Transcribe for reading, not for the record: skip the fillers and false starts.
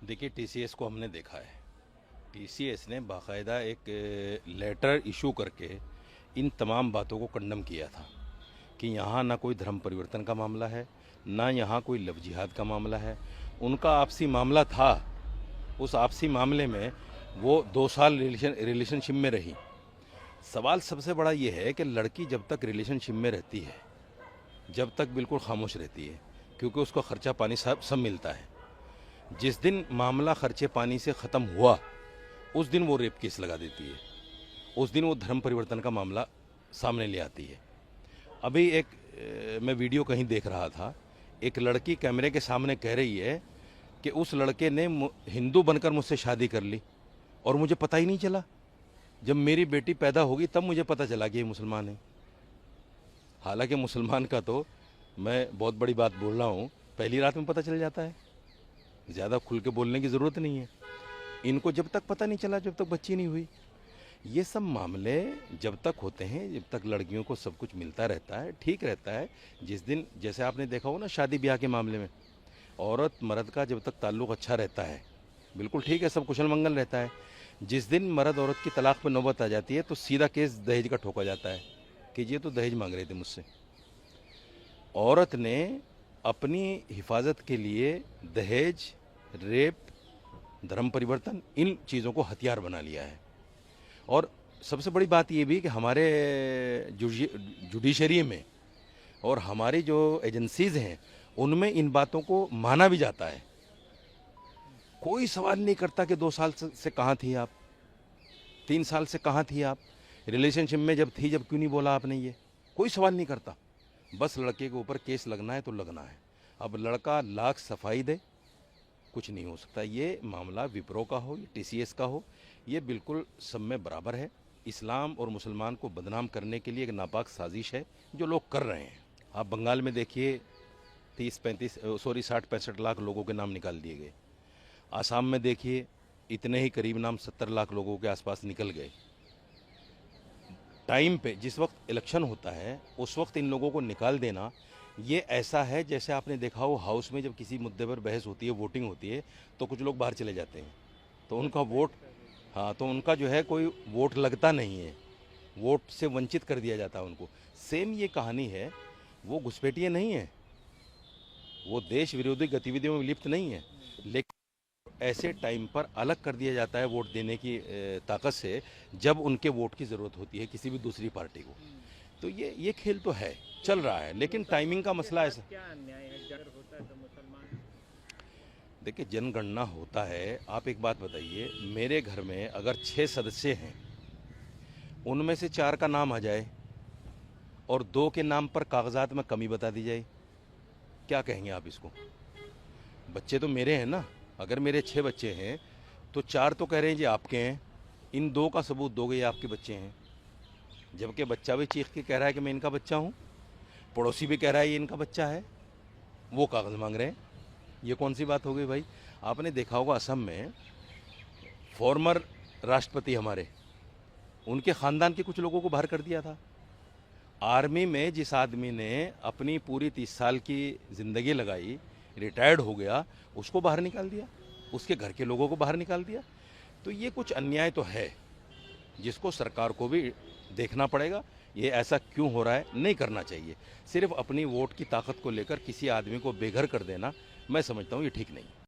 देखिए, टीसीएस को हमने देखा है। टीसीएस ने बाकायदा एक लेटर इशू करके इन तमाम बातों को कंडम किया था कि यहाँ ना कोई धर्म परिवर्तन का मामला है, ना यहाँ कोई लव जिहाद का मामला है। उनका आपसी मामला था। उस आपसी मामले में वो 2 साल रिलेशनशिप में रही। सवाल सबसे बड़ा ये है कि लड़की जब तक रिलेशनशिप में रहती है, जब तक बिल्कुल खामोश रहती है, क्योंकि उसको खर्चा पानी सब मिलता है। जिस दिन मामला खर्चे पानी से ख़त्म हुआ, उस दिन वो रेप केस लगा देती है। उस दिन वो धर्म परिवर्तन का मामला सामने ले आती है। अभी मैं वीडियो कहीं देख रहा था, एक लड़की कैमरे के सामने कह रही है कि उस लड़के ने हिंदू बनकर मुझसे शादी कर ली और मुझे पता ही नहीं चला। जब मेरी बेटी पैदा होगी तब मुझे पता चला कि ये मुसलमान है। हालांकि मुसलमान का तो मैं बहुत बड़ी बात बोल रहा हूँ, पहली रात में पता चल जाता है। ज़्यादा खुल के बोलने की ज़रूरत नहीं है। इनको जब तक पता नहीं चला, जब तक बच्ची नहीं हुई। ये सब मामले जब तक होते हैं, जब तक लड़कियों को सब कुछ मिलता रहता है, ठीक रहता है। जिस दिन, जैसे आपने देखा हो ना शादी ब्याह के मामले में, औरत मर्द का जब तक ताल्लुक़ अच्छा रहता है, बिल्कुल ठीक है, सब कुशल मंगल रहता है। जिस दिन मर्द औरत की तलाक पर नौबत आ जाती है तो सीधा केस दहेज का ठोका जाता है कि ये तो दहेज मांग रहे थे मुझसे। औरत ने अपनी हिफाजत के लिए दहेज, रेप, धर्म परिवर्तन, इन चीज़ों को हथियार बना लिया है। और सबसे बड़ी बात ये भी कि हमारे जुडिशरी में और हमारी जो एजेंसीज़ हैं, उनमें इन बातों को माना भी जाता है। कोई सवाल नहीं करता कि 2 साल से कहाँ थी आप, 3 साल से कहाँ थी आप, रिलेशनशिप में जब थी, जब क्यों नहीं बोला आपने। ये कोई सवाल नहीं करता। बस लड़के के ऊपर केस लगना है तो लगना है। अब लड़का लाख सफाई दे, कुछ नहीं हो सकता। ये मामला विप्रो का हो, टीसीएस का हो, ये बिल्कुल सब में बराबर है। इस्लाम और मुसलमान को बदनाम करने के लिए एक नापाक साजिश है जो लोग कर रहे हैं। आप बंगाल में देखिए, 60-65 लाख लोगों के नाम निकाल दिए गए। आसाम में देखिए, इतने ही करीब नाम 70 लाख लोगों के आसपास निकल गए। टाइम पे, जिस वक्त इलेक्शन होता है, उस वक्त इन लोगों को निकाल देना, ये ऐसा है जैसे आपने देखा हो हाउस में जब किसी मुद्दे पर बहस होती है, वोटिंग होती है, तो कुछ लोग बाहर चले जाते हैं, तो उनका वोट, हाँ, तो उनका जो है कोई वोट लगता नहीं है, वोट से वंचित कर दिया जाता है उनको। सेम ये कहानी है। वो घुसपैठिए नहीं है, वो देश विरोधी गतिविधियों में लिप्त नहीं है, लेकिन ऐसे टाइम पर अलग कर दिया जाता है वोट देने की ताकत से, जब उनके वोट की ज़रूरत होती है किसी भी दूसरी पार्टी को। तो ये खेल तो है, चल रहा है, लेकिन टाइमिंग का मसला ऐसा। क्या अन्याय है जब होता है तो मुसलमान। देखिए, जनगणना होता है। आप एक बात बताइए, मेरे घर में अगर 6 सदस्य हैं, उनमें से 4 का नाम आ जाए और 2 के नाम पर कागजात में कमी बता दी जाए, क्या कहेंगे आप इसको? बच्चे तो मेरे हैं ना। अगर मेरे 6 बच्चे हैं तो 4 तो कह रहे हैं जी आपके हैं, इन 2 का सबूत दोगे ये आपके बच्चे हैं। जबकि बच्चा भी चीख के कह रहा है कि मैं इनका बच्चा हूँ, पड़ोसी भी कह रहा है ये इनका बच्चा है, वो कागज़ मांग रहे हैं। ये कौन सी बात हो गई भाई? आपने देखा होगा असम में फॉर्मर राष्ट्रपति हमारे, उनके ख़ानदान के कुछ लोगों को बाहर कर दिया था। आर्मी में जिस आदमी ने अपनी पूरी 30 साल की ज़िंदगी लगाई, रिटायर्ड हो गया, उसको बाहर निकाल दिया, उसके घर के लोगों को बाहर निकाल दिया। तो ये कुछ अन्याय तो है, जिसको सरकार को भी देखना पड़ेगा। ये ऐसा क्यों हो रहा है, नहीं करना चाहिए। सिर्फ अपनी वोट की ताकत को लेकर किसी आदमी को बेघर कर देना, मैं समझता हूँ ये ठीक नहीं।